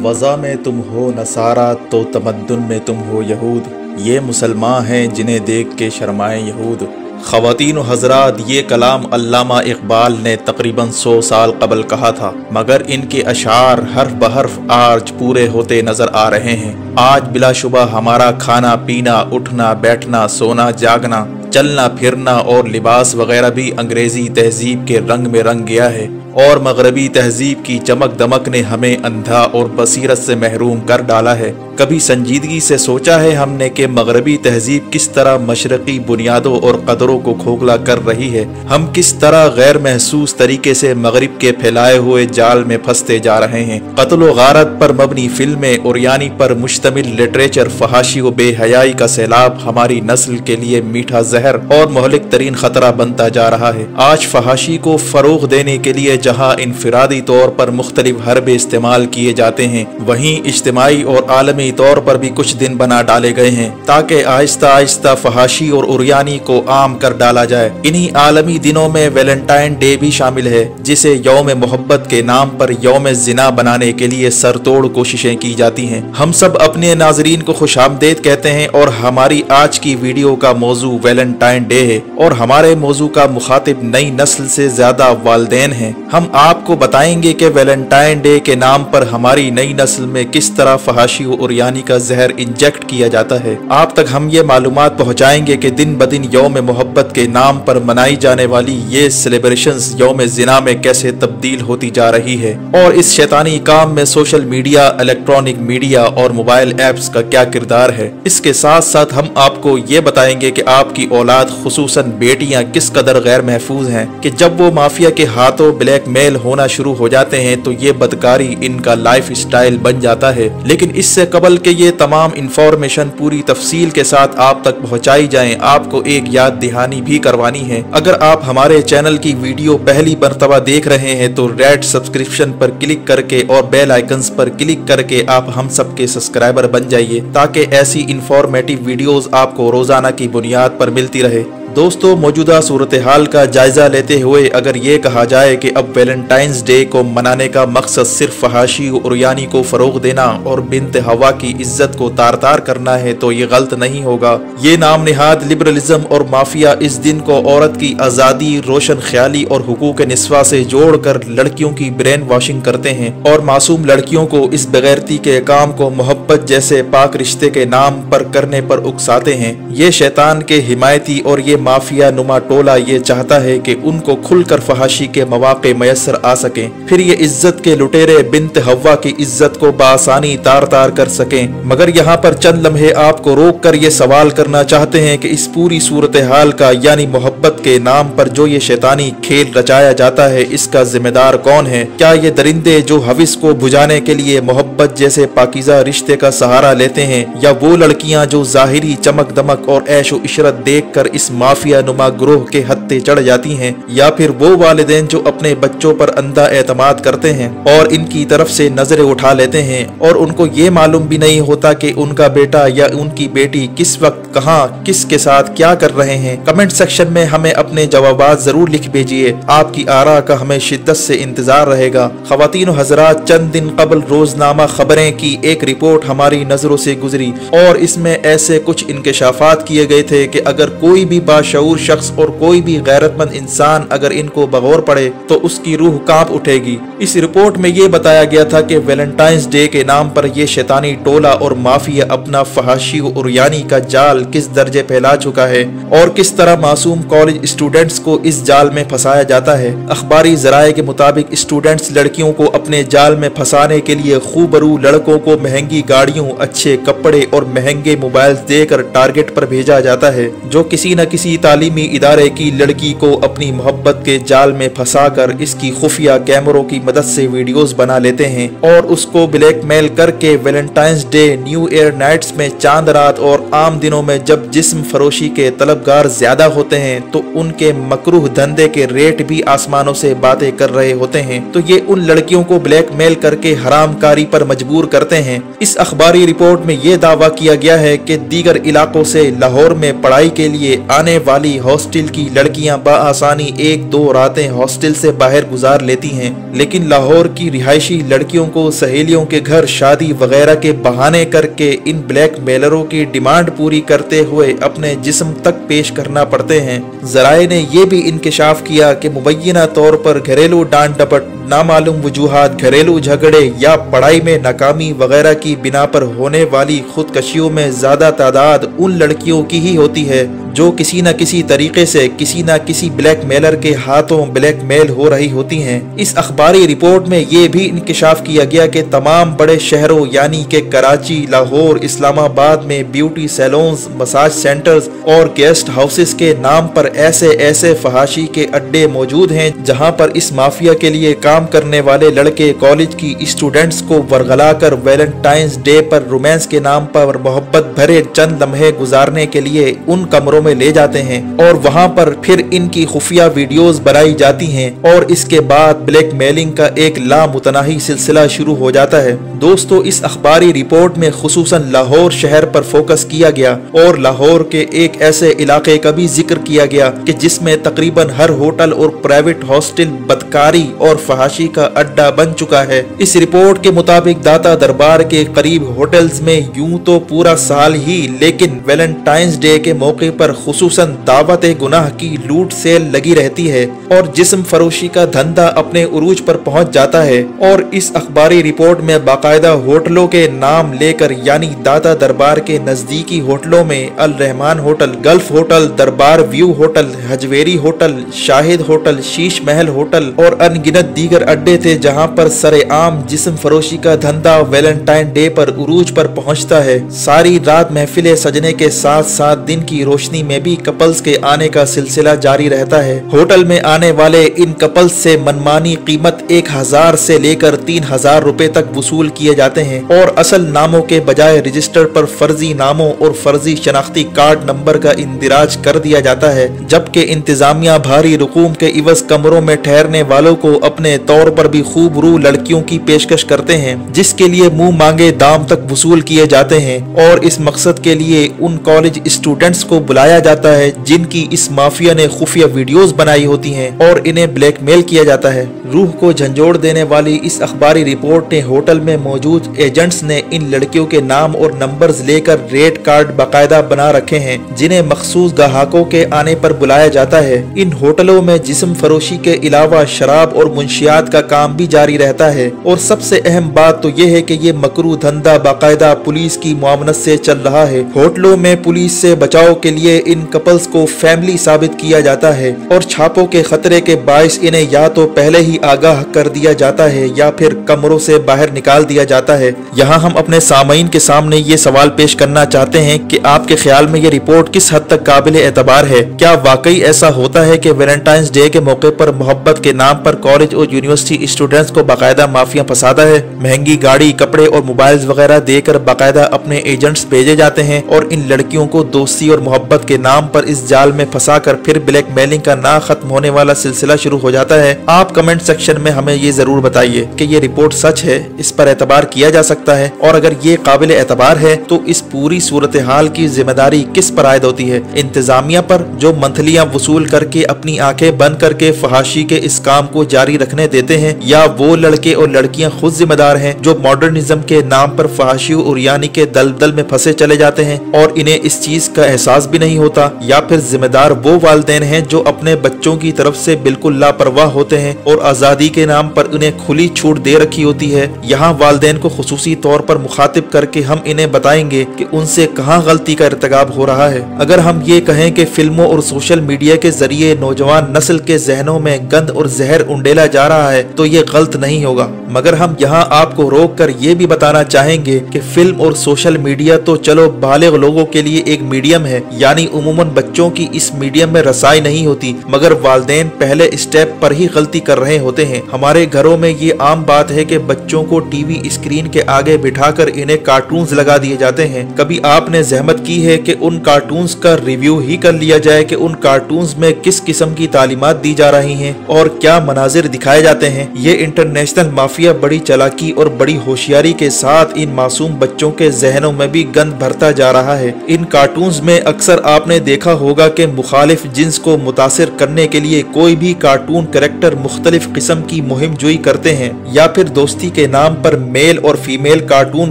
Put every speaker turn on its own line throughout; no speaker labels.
वज़ा में तुम हो नसारा तो तमद्दुन में तुम हो यहूद, ये मुसलमान हैं जिन्हें देख के शर्माए यहूद। ख़वातीन व हज़रात, ये कलाम अल्लामा इक़बाल ने तकरीबन 100 साल कबल कहा था, मगर इनके अशार हर्फ बहर्फ आज पूरे होते नज़र आ रहे हैं। आज बिलाशुबा हमारा खाना पीना, उठना बैठना, सोना जागना, चलना फिरना और लिबास वगैरह भी अंग्रेज़ी तहजीब के रंग में रंग गया है और मगरबी तहजीब की चमक दमक ने हमें अंधा और बसीरत से महरूम कर डाला है। कभी संजीदगी से सोचा है हमने कि मगरबी तहजीब किस तरह मशरकी बुनियादों और कदरों को खोखला कर रही है? हम किस तरह गैर महसूस तरीके से मगरिब के फैलाए हुए जाल में फंसते जा रहे हैं। कत्ल व गारत पर मबनी फिल्में और यानी पर मुश्तमिल लिटरेचर, फहाशी व बेहयाई का सैलाब हमारी नस्ल के लिए मीठा जहर और मोहलिक तरीन खतरा बनता जा रहा है। आज फहाशी को फरोग देने के लिए जहाँ इनफरादी तौर पर मुख्तलिफ हरबे इस्तेमाल किए जाते हैं, वहीं इज्तिमाई और आलमी तौर पर भी कुछ दिन बना डाले गए हैं ताकि आहिस्ता आहिस्ता फहाशी और उरियानी को आम कर डाला जाए। इन्हीं आलमी दिनों में वैलेंटाइन डे भी शामिल है, जिसे यौम मोहब्बत के नाम पर यौम जिना बनाने के लिए सरतोड़ कोशिशें की जाती हैं। हम सब अपने नाजरीन को खुशामदीद कहते हैं और हमारी आज की वीडियो का मौजू वैलेंटाइन डे है और हमारे मौजू का मुखातिब नई नस्ल से ज्यादा वालिदैन हैं। हम आपको बताएंगे कि वैलेंटाइन डे के नाम पर हमारी नई नस्ल में किस तरह फहाशी और यानी का जहर इंजेक्ट किया जाता है। आप तक हम ये मालूमात पहुंचाएंगे कि दिन ब दिन यौम मोहब्बत के नाम पर मनाई जाने वाली ये सेलिब्रेशंस यौम जिना में कैसे तब्दील होती जा रही है और इस शैतानी काम में सोशल मीडिया, इलेक्ट्रॉनिक मीडिया और मोबाइल ऐप्स का क्या किरदार है। इसके साथ साथ हम आपको ये बताएंगे कि आपकी औलाद खुसूसन बेटियां किस कदर गैर महफूज हैं कि जब वो माफिया के हाथों ब्लैकमेल होना शुरू हो जाते हैं तो ये बदकारी इनका लाइफ स्टाइल बन जाता है। लेकिन इससे कबल के ये तमाम इंफॉर्मेशन पूरी तफसील के साथ आप तक पहुंचाई जाएं, आपको एक याद दहानी भी करवानी है। अगर आप हमारे चैनल की वीडियो पहली मर्तबा देख रहे हैं तो रेड सब्सक्रिप्शन पर क्लिक करके और बेल आइकन्स पर क्लिक करके आप हम सबके सब्सक्राइबर बन जाइए ताकि ऐसी इंफॉर्मेटिव वीडियोस आपको रोजाना की बुनियाद पर मिलती रहे। दोस्तों, मौजूदा सूरत हाल का जायजा लेते हुए अगर ये कहा जाए कि अब वैलेंटाइंस डे को मनाने का मकसद सिर्फ फहाशी और यानी को फरोग देना और बिन्त हवा की इज्जत को तार तार करना है तो ये गलत नहीं होगा। ये नाम निहाद लिबरलिज्म और माफिया इस दिन को औरत की आज़ादी, रोशन ख्याली और हुकूक निस्वा से जोड़कर लड़कियों की ब्रेन वॉशिंग करते हैं और मासूम लड़कियों को इस बेगैरती के काम को मोहब्बत जैसे पाक रिश्ते के नाम पर करने पर उकसाते हैं। ये शैतान के हिमायती और ये माफिया नुमा टोला ये चाहता है कि उनको खुलकर फहाशी के मौके मयसर आ सकें, फिर ये इज्जत के लुटेरे बिन्त हवा की इज्जत को बासानी तार तार कर सकें। मगर यहाँ पर चंद लम्हे आपको रोक कर ये सवाल करना चाहते हैं कि इस पूरी सूरत हाल का यानी मोहब्बत के नाम पर जो ये शैतानी खेल रचाया जाता है, इसका जिम्मेदार कौन है? क्या ये दरिंदे जो हविस को बुझाने के लिए मोहब्बत जैसे पाकीज़ा रिश्ते का सहारा लेते हैं, या वो लड़कियां जो जाहिरी चमक दमक और ऐशो इशरत देख कर इस माफिया नुमा ग्रोह के हत्थे चढ़ जाती हैं, या फिर वो वालिदैन जो अपने बच्चों पर अंधा एतमाद करते हैं और इनकी तरफ से नजरें उठा लेते हैं और उनको ये मालूम भी नहीं होता कि उनका बेटा या उनकी बेटी किस वक्त कहां किसके साथ क्या कर रहे हैं। कमेंट सेक्शन में हमें अपने जवाबात जरूर लिख भेजिए, आपकी आरा का हमें शिद्दत से इंतजार रहेगा। ख़वातीन व हज़रात, चंद दिन कबल रोजनामा खबरें की एक रिपोर्ट हमारी नजरों से गुजरी और इसमें ऐसे कुछ इंकशाफात किए गए थे कि अगर कोई भी बाशऊर शख्स और कोई भी गैरतमंद इंसान अगर इनको बगौर पड़े तो उसकी रूह कांप उठेगी। इस रिपोर्ट में ये बताया गया था कि वैलेंटाइंस डे के नाम पर ये शैतानी टोला और माफिया अपना फहाशी और यानी का जाल किस दर्जे फैला चुका है और किस तरह मासूम कॉलेज स्टूडेंट्स को इस जाल में फंसाया जाता है। अखबारी जराये के मुताबिक स्टूडेंट्स लड़कियों को अपने जाल में फंसाने के लिए खूबरू लड़कों को महंगी गाड़ियों, अच्छे कपड़े और महंगे मोबाइल देकर टारगेट पर भेजा जाता है, जो किसी न किसी तालीमी इदारे की लड़की को अपनी मोहब्बत के जाल में फंसाकर इसकी खुफिया कैमरों की मदद से वीडियोस बना लेते हैं और उसको ब्लैकमेल करके Valentine's Day, new year nights में, चांद रात और आम दिनों में जब जिस्म फरोशी के तलबगार ज्यादा होते हैं तो उनके मकरूह धंधे के रेट भी आसमानों से बातें कर रहे होते हैं, तो ये उन लड़कियों को ब्लैकमेल करके हरामकारी पर मजबूर करते हैं। इस अखबारी रिपोर्ट में ये ये दावा किया गया है कि दीगर इलाकों से लाहौर में पढ़ाई के लिए आने वाली हॉस्टल की लड़कियां बआसानी 1-2 रातें हॉस्टल से बाहर गुजार लेती हैं, लेकिन लाहौर की रिहायशी लड़कियों को सहेलियों के घर शादी वगैरह के बहाने करके इन ब्लैक मेलरों की डिमांड पूरी करते हुए अपने जिस्म तक पेश करना पड़ते हैं। जराए ने यह भी इंकशाफ किया कि मुबैना तौर पर घरेलू डांट डपट, नामालूम वजूहात, घरेलू झगड़े या पढ़ाई में नाकामी वगैरह की बिना पर होने वाली खुदकशियों में ज्यादा तादाद उन लड़कियों की ही होती है जो किसी न किसी तरीके से किसी न किसी ब्लैक मेलर के हाथों ब्लैक मेल हो रही होती हैं। इस अखबारी रिपोर्ट में ये भी इंकशाफ किया गया कि तमाम बड़े शहरों यानी कि कराची, लाहौर, इस्लामाबाद में ब्यूटी सैलून्स, मसाज सेंटर्स और गेस्ट हाउसेस के नाम पर ऐसे ऐसे फहाशी के अड्डे मौजूद हैं जहां पर इस माफिया के लिए काम करने वाले लड़के कॉलेज की स्टूडेंट्स को वरगला कर वैलेंटाइंस डे पर रोमांस के नाम पर मोहब्बत भरे चंद लम्हे गुजारने के लिए उन कमरों में ले जाते हैं और वहां पर फिर इनकी खुफिया वीडियोस बनाई जाती हैं और इसके बाद ब्लैकमेलिंग का एक लामुतनाही सिलसिला शुरू हो जाता है। दोस्तों, इस अखबारी रिपोर्ट में खुसूसन लाहौर शहर पर फोकस किया गया और लाहौर के एक ऐसे इलाके का भी जिक्र किया गया कि जिसमें तकरीबन हर होटल और प्राइवेट हॉस्टल बदकारी और फहाशी का अड्डा बन चुका है। इस रिपोर्ट के मुताबिक दाता दरबार के करीब होटल्स में यूं तो पूरा साल ही, लेकिन वैलेंटाइंस डे के मौके पर खुसूसन दावत गुनाह की लूट सेल लगी रहती है और जिस्म फरोशी का धंधा अपने उरूज पर पहुंच जाता है। और इस अखबारी रिपोर्ट में बाकायदा होटलों के नाम लेकर यानी दाता दरबार के नजदीकी होटलों में अल रहमान होटल, गल्फ होटल, दरबार view hotel, Hajvery hotel, Shahid hotel, Sheesh Mahal hotel और अनगिनत दीगर अड्डे थे जहां पर सरेआम जिस्म फरोशी का धंधा वैलेंटाइन डे पर उरूज पर पहुंचता है। सारी रात महफिलें सजने के साथ साथ दिन की रोशनी में भी कपल्स के आने का सिलसिला जारी रहता है। होटल में आने वाले इन कपल्स से मनमानी कीमत 1000 से लेकर 3000 रुपए तक वसूल किए जाते हैं और असल नामों के बजाय रजिस्टर पर फर्जी नामों और फर्जी शनाख्ती कार्ड नंबर का इंदिराज कर दिया जाता है, जबकि इंतजामिया भारी रकूम के इवज कमरों में ठहरने वालों को अपने तौर पर भी खूब रू लड़कियों की पेशकश करते हैं, जिसके लिए मुंह मांगे दाम तक वसूल किए जाते हैं और इस मकसद के लिए उन कॉलेज स्टूडेंट्स को बुलाया जाता है जिनकी इस माफिया ने खुफिया वीडियोस बनाई होती हैं और इन्हें ब्लैकमेल किया जाता है। रूह को झंझोड़ देने वाली इस अखबारी रिपोर्ट ने होटल में मौजूद एजेंट्स ने इन लड़कियों के नाम और नंबर्स लेकर रेट कार्ड बाकायदा बना रखे हैं जिन्हें मखसूस ग्राहकों के आने पर बुलाया जाता है। इन होटलों में जिस्म फरोशी के अलावा शराब और मुंशियात का काम भी जारी रहता है और सबसे अहम बात तो यह है कि ये मकरू धंधा बाकायदा पुलिस की मुआवनत से चल रहा है। होटलों में पुलिस से बचाव के लिए इन कपल्स को फैमिली साबित किया जाता है और छापों के खतरे के बाइस इन्हें या तो पहले ही आगाह कर दिया जाता है या फिर कमरों से बाहर निकाल दिया जाता है। यहाँ हम अपने सामईन के सामने ये सवाल पेश करना चाहते हैं कि आपके ख्याल में ये रिपोर्ट किस हद तक काबिल एतबार है? क्या वाकई ऐसा होता है कि वैलेंटाइंस डे के मौके पर मोहब्बत के नाम पर कॉलेज और यूनिवर्सिटी स्टूडेंट्स को बाकायदा माफिया फंसाता है? महंगी गाड़ी, कपड़े और मोबाइल्स वगैरह देकर बाकायदा अपने एजेंट्स भेजे जाते हैं और इन लड़कियों को दोस्ती और मोहब्बत के नाम पर इस जाल में फंसाकर फिर ब्लैकमेलिंग का ना खत्म होने वाला सिलसिला शुरू हो जाता है। आप कमेंट सेक्शन में हमें ये जरूर बताइए कि ये रिपोर्ट सच है, इस पर एतबार किया जा सकता है, और अगर ये काबिल एतबार है तो इस पूरी सूरत हाल की जिम्मेदारी किस पर आयद होती है? इंतजामिया पर, जो मंथलियां वसूल करके अपनी आंखें बंद करके फहाशी के इस काम को जारी रखने देते हैं, या वो लड़के और लड़कियां खुद जिम्मेदार हैं जो मॉडर्निज्म के नाम पर फहाशी और यानी के दलदल में फंसे चले जाते हैं और इन्हें इस चीज का एहसास भी नहीं होता? या फिर जिम्मेदार वो वालिदैन हैं जो अपने बच्चों की तरफ से बिल्कुल लापरवाह होते हैं और आजादी के नाम पर उन्हें खुली छूट दे रखी होती है? यहाँ वालिदैन को खुसूसी तौर पर मुखातिब करके हम इन्हें बताएंगे कि उनसे कहाँ गलती का इर्तिकाब हो रहा है। अगर हम ये कहें कि फिल्मों और सोशल मीडिया के जरिए नौजवान नस्ल के जहनों में गंद और जहर उंडेला जा रहा है तो ये गलत नहीं होगा, मगर हम यहाँ आपको रोक कर ये भी बताना चाहेंगे कि फिल्म और सोशल मीडिया तो चलो बालिग लोगों के लिए एक मीडियम है, यानी उमूमन बच्चों की इस मीडियम में रसाई नहीं होती, मगर वालिदैन पहले स्टेप पर ही गलती कर रहे होते हैं। हमारे घरों में ये आम बात है कि बच्चों को टीवी स्क्रीन के आगे बिठाकर इन्हें कार्टून्स लगा दिए जाते हैं। कभी आपने जहमत की है कि उन कार्टून्स का का रिव्यू ही कर लिया जाए कि उन कार्टून्स में किस किस्म की तालीमात दी जा रही हैं और क्या मनाजिर दिखाए जाते हैं। ये इंटरनेशनल माफिया बड़ी चालाकी और बड़ी होशियारी के साथ इन मासूम बच्चों के जहनों में भी गंद भरता जा रहा है। इन कार्टून्स में अक्सर आपने देखा होगा कि मुखालिफ जिन्स को मुतासिर करने के लिए कोई भी कार्टून कैरेक्टर मुख्तलिफ किस्म की मुहिम जोई करते हैं, या फिर दोस्ती के नाम पर मेल और फीमेल कार्टून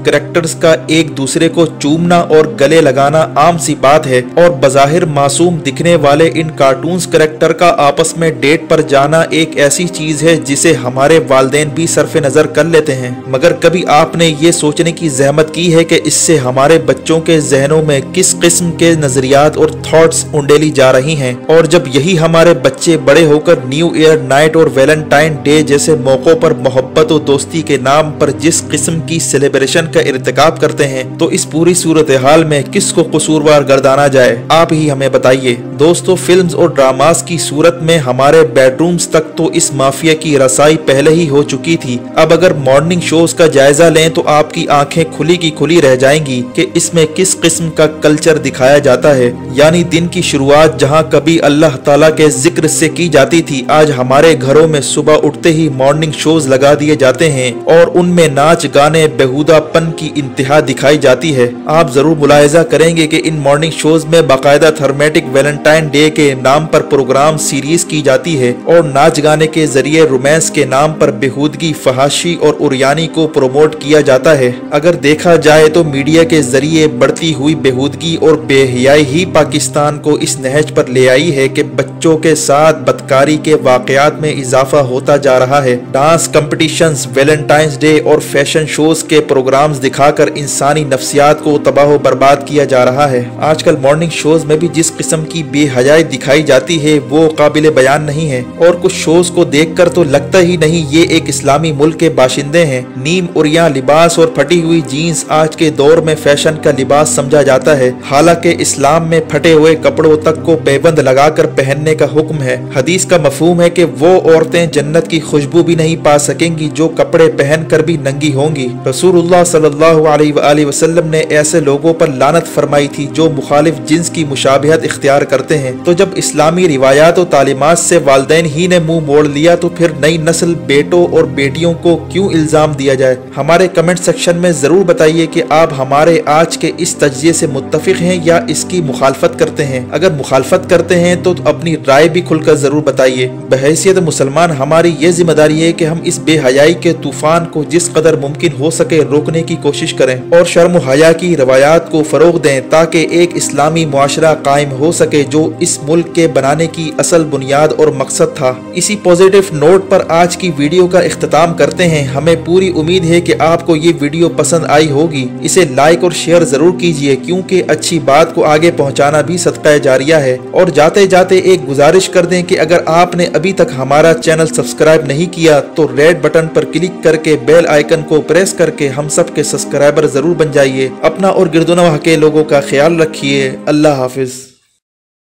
कैरेक्टर्स का एक दूसरे को चूमना और गले लगाना आम सी बात है। और बज़ाहिर मासूम दिखने वाले इन कार्टून्स कैरेक्टर का आपस में डेट पर जाना एक ऐसी चीज है जिसे हमारे वालिदैन भी सरफे नजर कर लेते हैं, मगर कभी आपने ये सोचने की जहमत की है कि इससे हमारे बच्चों के जहनों में किस किस्म के नजरियात और थॉट्स उंडेली जा रही हैं। और जब यही हमारे बच्चे बड़े होकर न्यू ईयर नाइट और वैलेंटाइन डे जैसे मौकों पर मोहब्बत और दोस्ती के नाम पर जिस किस्म की सेलिब्रेशन का इर्तिकाब करते हैं, तो इस पूरी सूरत हाल में किसको कसूरवार गर्दाना जाए, आप ही हमें बताइए। दोस्तों, फिल्म्स और ड्रामास की सूरत में हमारे बेडरूम्स तक तो इस माफिया की रसाई पहले ही हो चुकी थी। अब अगर मॉर्निंग शोज का जायजा लें तो आपकी आंखें खुली की खुली रह जाएंगी कि इसमें किस किस्म का कल्चर दिखाया जाता है। यानी दिन की शुरुआत जहां कभी अल्लाह ताला के जिक्र से की जाती थी, आज हमारे घरों में सुबह उठते ही मॉर्निंग शोज लगा दिए जाते हैं और उनमें नाच गाने बेहुदापन की इंतहा दिखाई जाती है। आप जरूर मुलाहिजा करेंगे कि इन मॉर्निंग शोज में बाकायदा थर्मेटिक वैलेंटाइन डे के नाम पर प्रोग्राम सीरीज की जाती है और नाच गाने के जरिए रोमांस के नाम पर बेहूदगी, फहाशी और उरियानी को प्रमोट किया जाता है। अगर देखा जाए तो मीडिया के जरिए बढ़ती हुई बेहूदगी और बेहयाई ही पाकिस्तान को इस नहज पर ले आई है कि बच्चों के साथ बदकारी के वाकयात में इजाफा होता जा रहा है। डांस कंपटीशंस, वैलेंटाइंस डे और फैशन शोज के प्रोग्राम्स दिखाकर इंसानी नफ्सियात को तबाह बर्बाद किया जा रहा है। आजकल मॉर्निंग शोज में भी जिस किस्म की बेहयाई दिखाई जाती है वो काबिले बयान नहीं है, और कुछ शोज को देखकर तो लगता ही नहीं ये एक इस्लामी मुल्क के बाशिंदे हैं। नीम उरिया लिबास और फटी हुई जीन्स आज के दौर में फैशन का लिबास समझा जाता है, हालांकि इस्लाम में फटे हुए कपड़ों तक को बेबंद लगाकर पहनने का हुक्म है। हदीस का मफहूम है कि वो औरतें जन्नत की खुशबू भी नहीं पा सकेंगी जो कपड़े पहनकर भी नंगी होंगी। रसूलुल्लाह सल्लल्लाहु अलैहि वसल्लम ने ऐसे लोगों पर लानत फरमाई थी जो मुखालिफ जिन्स की मुशाबिहत इख्तियार करते हैं। तो जब इस्लामी रिवायात और तालीमात से वालिदैन ही ने मुंह मोड़ लिया तो फिर नई नस्ल बेटों और बेटियों को क्यों इल्जाम दिया जाए। हमारे कमेंट सेक्शन में जरूर बताइए कि आप हमारे आज के इस तज्जिए से मुत्तफिक हैं या इसकी मुखालफत करते हैं। अगर मुखालफत करते हैं तो अपनी राय भी खुलकर जरूर बताइए। बहैसियत मुसलमान हमारी ये जिम्मेदारी है कि हम इस बेहयाई के तूफान को जिस कदर मुमकिन हो सके रोकने की कोशिश करें और शर्म हया की रवायात को फरोग दें ताकि एक इस्लामी मुआशरा कायम हो सके जो इस मुल्क के बनाने की असल बुनियाद और मकसद था। इसी पॉजिटिव नोट पर आज की वीडियो का इख्तिताम करते हैं। हमें पूरी उम्मीद है कि आपको ये वीडियो पसंद आई होगी। इसे लाइक और शेयर जरूर कीजिए क्योंकि अच्छी बात को आगे पहुंचाना भी सदका जारिया है। और जाते जाते एक गुजारिश कर दें कि अगर आपने अभी तक हमारा चैनल सब्सक्राइब नहीं किया तो रेड बटन पर क्लिक करके बेल आइकन को प्रेस करके हम सब के सब्सक्राइबर जरूर बन जाइए। अपना और गिरदोनवाह के लोगों का ख्याल रखिए। अल्लाह हाफिज।